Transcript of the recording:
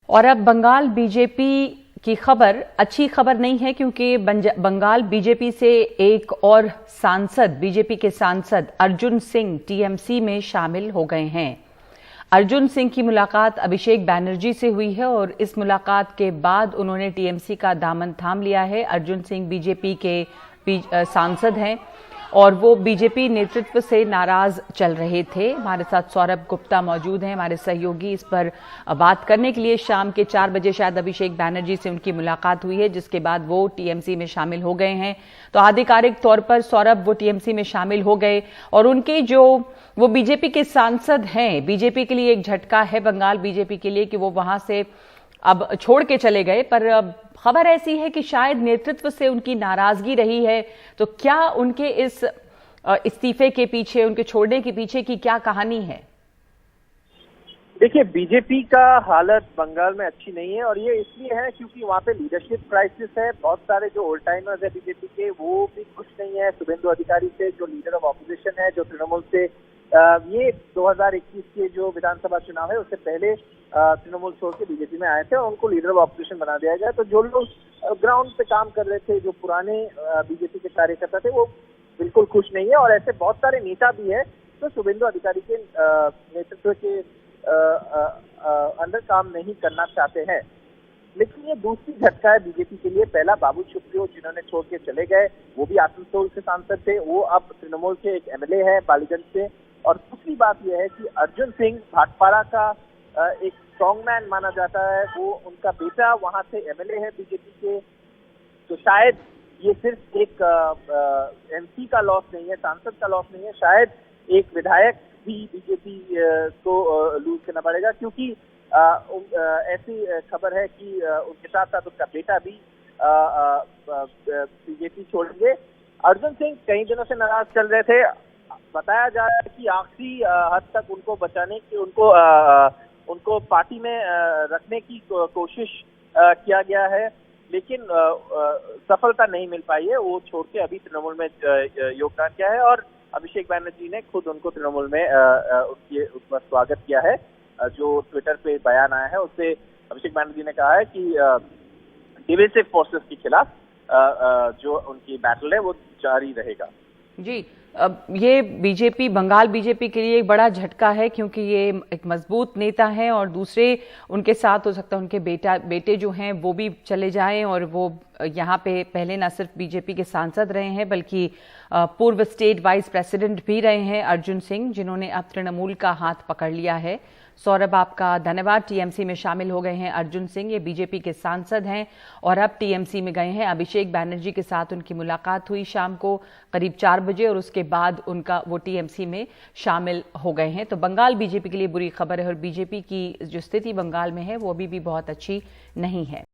और अब बंगाल बीजेपी की खबर अच्छी खबर नहीं है, क्योंकि बंगाल बीजेपी से एक और सांसद, बीजेपी के सांसद अर्जुन सिंह टीएमसी में शामिल हो गए हैं। अर्जुन सिंह की मुलाकात अभिषेक बैनर्जी से हुई है और इस मुलाकात के बाद उन्होंने टीएमसी का दामन थाम लिया है। अर्जुन सिंह बीजेपी के सांसद हैं और वो बीजेपी नेतृत्व से नाराज चल रहे थे। हमारे साथ सौरभ गुप्ता मौजूद हैं, हमारे सहयोगी। इस पर बात करने के लिए शाम के 4 बजे शायद अभिषेक बैनर्जी से उनकी मुलाकात हुई है, जिसके बाद वो टीएमसी में शामिल हो गए हैं। तो आधिकारिक तौर पर सौरभ वो टीएमसी में शामिल हो गए और उनके जो वो बीजेपी के सांसद हैं, बीजेपी के लिए एक झटका है, बंगाल बीजेपी के लिए, कि वो वहां से अब छोड़ के चले गए। पर अब खबर ऐसी है कि शायद नेतृत्व से उनकी नाराजगी रही है। तो क्या उनके इस इस्तीफे के पीछे, उनके छोड़ने के पीछे की क्या कहानी है? देखिए, बीजेपी का हालत बंगाल में अच्छी नहीं है और ये इसलिए है क्योंकि वहाँ पे लीडरशिप क्राइसिस है। बहुत सारे जो ओल्ड टाइमर्स है बीजेपी के, वो भी खुश नहीं है शुभेंदु अधिकारी से, जो लीडर ऑफ ऑपोजिशन है, जो तृणमूल से ये 2021 के जो विधानसभा चुनाव है उससे पहले तृणमूल छोड़ के बीजेपी में आए थे और उनको लीडर ऑफ ऑपोजिशन बना दिया गया। तो जो लोग ग्राउंड पे काम कर रहे थे, जो पुराने बीजेपी के कार्यकर्ता थे, वो बिल्कुल खुश नहीं है और ऐसे बहुत सारे नेता भी है तो शुभेंदु अधिकारी के नेतृत्व के अंदर काम नहीं करना चाहते हैं। लेकिन ये दूसरी झटका है बीजेपी के लिए। पहला बाबू सुप्रियो, जिन्होंने छोड़ के चले गए, वो भी आसनसोल से सांसद थे, वो अब तृणमूल के एक एमएलए है बालीगंज से। और दूसरी बात यह है कि अर्जुन सिंह भाटपाड़ा का एक स्ट्रॉन्ग मैन माना जाता है, वो उनका बेटा वहां से एमएलए है बीजेपी के। तो शायद ये सिर्फ एक एमपी का लॉस नहीं है, सांसद का लॉस नहीं है, शायद एक विधायक भी बीजेपी को लूज करना पड़ेगा, क्योंकि ऐसी खबर है कि उनके साथ साथ उनका बेटा भी बीजेपी छोड़ेंगे। अर्जुन सिंह कई दिनों से नाराज चल रहे थे। बताया जा रहा है कि आखिरी हद तक उनको बचाने की, उनको पार्टी में रखने की कोशिश किया गया है, लेकिन सफलता नहीं मिल पाई है। वो छोड़ के अभी तृणमूल में योगदान किया है और अभिषेक बैनर्जी ने खुद उनको तृणमूल में उसका स्वागत किया है। जो ट्विटर पे बयान आया है उससे अभिषेक बैनर्जी ने कहा है कि डिविसिव फोर्सेस के खिलाफ जो उनकी बैटल है वो जारी रहेगा। जी, अब ये बीजेपी, बंगाल बीजेपी के लिए एक बड़ा झटका है, क्योंकि ये एक मजबूत नेता हैं और दूसरे उनके साथ हो सकता है उनके बेटे जो हैं वो भी चले जाएं। और वो यहाँ पे पहले न सिर्फ बीजेपी के सांसद रहे हैं बल्कि पूर्व स्टेट वाइस प्रेसिडेंट भी रहे हैं अर्जुन सिंह, जिन्होंने अब तृणमूल का हाथ पकड़ लिया है। सौरभ, आपका धन्यवाद। टीएमसी में शामिल हो गए हैं अर्जुन सिंह, ये बीजेपी के सांसद हैं और अब टीएमसी में गए हैं। अभिषेक बैनर्जी के साथ उनकी मुलाकात हुई शाम को करीब 4 बजे और उसके बाद वो टीएमसी में शामिल हो गए हैं। तो बंगाल बीजेपी के लिए बुरी खबर है और बीजेपी की जो स्थिति बंगाल में है वो अभी भी बहुत अच्छी नहीं है।